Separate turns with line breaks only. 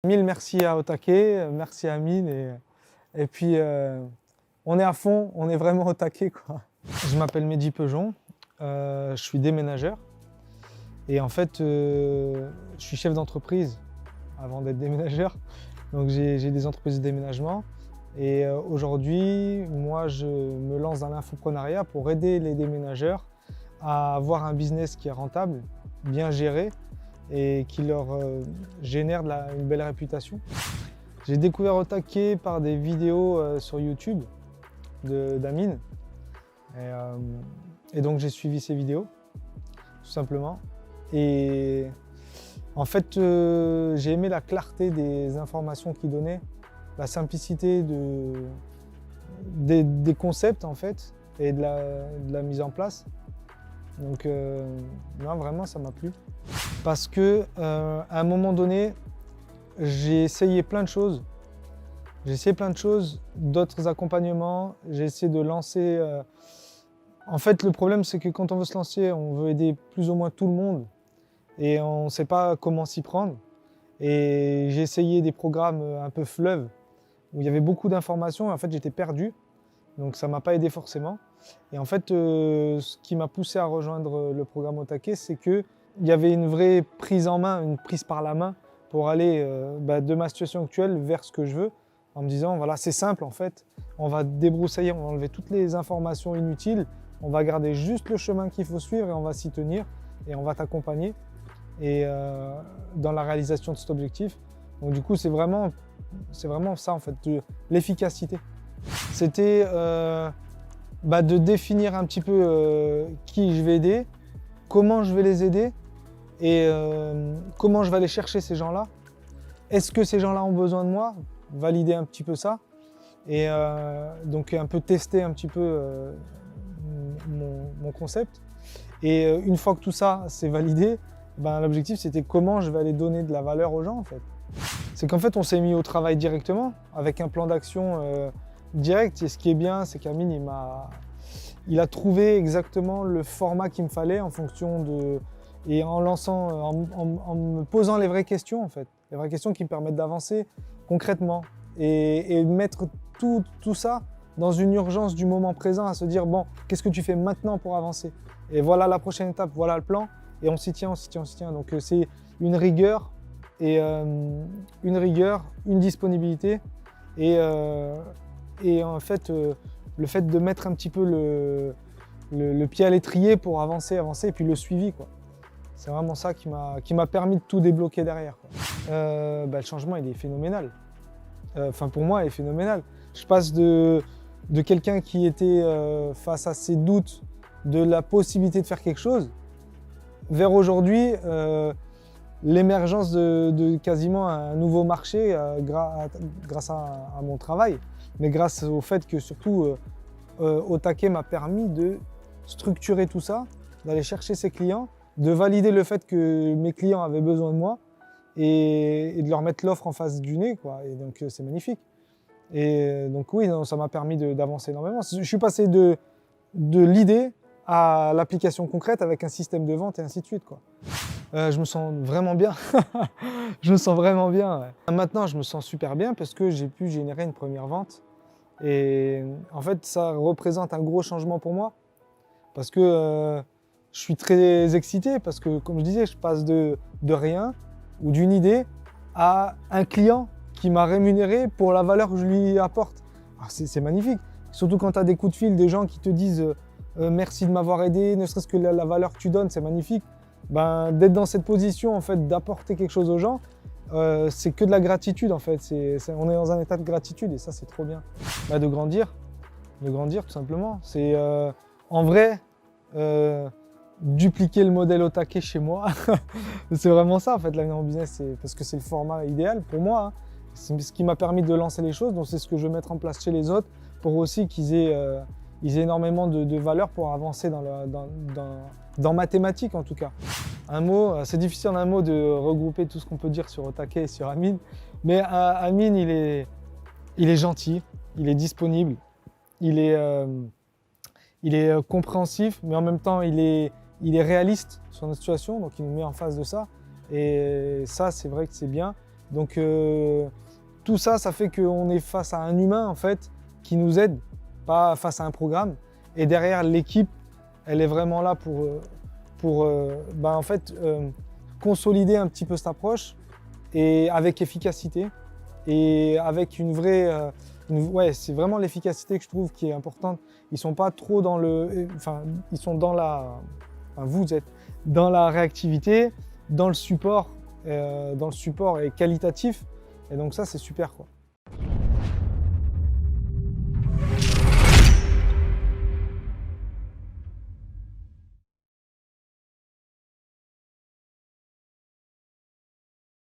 Mille merci à Otake, merci à Amine et puis on est à fond, on est vraiment au taquet, quoi. Je m'appelle Mehdi Peujon, je suis déménageur et en fait je suis chef d'entreprise avant d'être déménageur. Donc j'ai des entreprises de déménagement et aujourd'hui moi je me lance dans l'infoprenariat pour aider les déménageurs à avoir un business qui est rentable, bien géré et qui leur génère une belle réputation. J'ai découvert Otake par des vidéos sur YouTube d'Amine et donc j'ai suivi ses vidéos tout simplement. Et en fait j'ai aimé la clarté des informations qu'il donnait, la simplicité des concepts en fait et de la mise en place. Donc non, vraiment ça m'a plu. Parce que à un moment donné, j'ai essayé plein de choses. J'ai essayé plein de choses, d'autres accompagnements. J'ai essayé de lancer. En fait, le problème, c'est que quand on veut se lancer, on veut aider plus ou moins tout le monde et on ne sait pas comment s'y prendre. Et j'ai essayé des programmes un peu fleuves où il y avait beaucoup d'informations et en fait, j'étais perdu. Donc ça ne m'a pas aidé forcément. Et en fait, ce qui m'a poussé à rejoindre le programme Otake, c'est qu'il y avait une vraie prise en main, une prise par la main pour aller de ma situation actuelle vers ce que je veux, en me disant, voilà, c'est simple en fait, on va débroussailler, on va enlever toutes les informations inutiles, on va garder juste le chemin qu'il faut suivre et on va s'y tenir et on va t'accompagner dans la réalisation de cet objectif. Donc du coup, c'est vraiment ça en fait, l'efficacité. C'était de définir un petit peu qui je vais aider, comment je vais les aider et comment je vais aller chercher ces gens-là. Est-ce que ces gens-là ont besoin de moi? Valider un petit peu ça et donc un peu tester un petit peu mon concept. Et une fois que tout ça c'est validé, l'objectif c'était comment je vais aller donner de la valeur aux gens en fait. C'est qu'en fait on s'est mis au travail directement avec un plan d'action direct. Et ce qui est bien, c'est qu'Amine il a trouvé exactement le format qu'il me fallait en fonction de et en me posant les vraies questions en fait, les vraies questions qui me permettent d'avancer concrètement et mettre tout ça dans une urgence du moment présent à se dire bon, qu'est-ce que tu fais maintenant pour avancer? Et voilà la prochaine étape, voilà le plan et on s'y tient, on s'y tient, on s'y tient. Donc c'est une rigueur et une disponibilité et en fait le fait de mettre un petit peu le pied à l'étrier pour avancer et puis le suivi, quoi. C'est vraiment ça qui m'a permis de tout débloquer derrière, quoi. Le changement il est phénoménal. Enfin pour moi il est phénoménal. Je passe de quelqu'un qui était face à ses doutes de la possibilité de faire quelque chose vers aujourd'hui l'émergence de quasiment un nouveau marché grâce à mon travail, mais grâce au fait que surtout Otake m'a permis de structurer tout ça, d'aller chercher ses clients, de valider le fait que mes clients avaient besoin de moi et de leur mettre l'offre en face du nez, quoi. Et donc c'est magnifique. Et donc oui, non, ça m'a permis d'avancer énormément. Je suis passé de l'idée à l'application concrète avec un système de vente et ainsi de suite, quoi. Je me sens vraiment bien. Je me sens vraiment bien. Ouais. Maintenant, je me sens super bien parce que j'ai pu générer une première vente. Et en fait, ça représente un gros changement pour moi parce que je suis très excité parce que, comme je disais, je passe de rien ou d'une idée à un client qui m'a rémunéré pour la valeur que je lui apporte. C'est magnifique. Surtout quand tu as des coups de fil, des gens qui te disent merci de m'avoir aidé, ne serait-ce que la valeur que tu donnes, c'est magnifique. D'être dans cette position en fait, d'apporter quelque chose aux gens, c'est que de la gratitude en fait. On est dans un état de gratitude et ça c'est trop bien. De grandir tout simplement. C'est en vrai dupliquer le modèle Otake chez moi. C'est vraiment ça en fait l'avenir en business, parce que c'est le format idéal pour moi. Hein. C'est ce qui m'a permis de lancer les choses, donc c'est ce que je veux mettre en place chez les autres pour aussi qu'ils aient énormément de valeur pour avancer dans ma thématique en tout cas. Un mot, c'est difficile en un mot de regrouper tout ce qu'on peut dire sur Otake et sur Amine, mais Amine il est gentil, il est disponible, il est compréhensif, mais en même temps il est réaliste sur notre situation, donc il nous met en face de ça. Et ça, c'est vrai que c'est bien. Donc tout ça, ça fait qu'on est face à un humain en fait qui nous aide, pas face à un programme. Et derrière, l'équipe, elle est vraiment là pour en fait, consolider un petit peu cette approche et avec efficacité et avec une vraie... ouais, c'est vraiment l'efficacité que je trouve qui est importante. Ils sont pas trop dans le... Enfin, ils sont dans la... Enfin, vous êtes dans la réactivité, dans le support est qualitatif. Et donc ça, c'est super, quoi.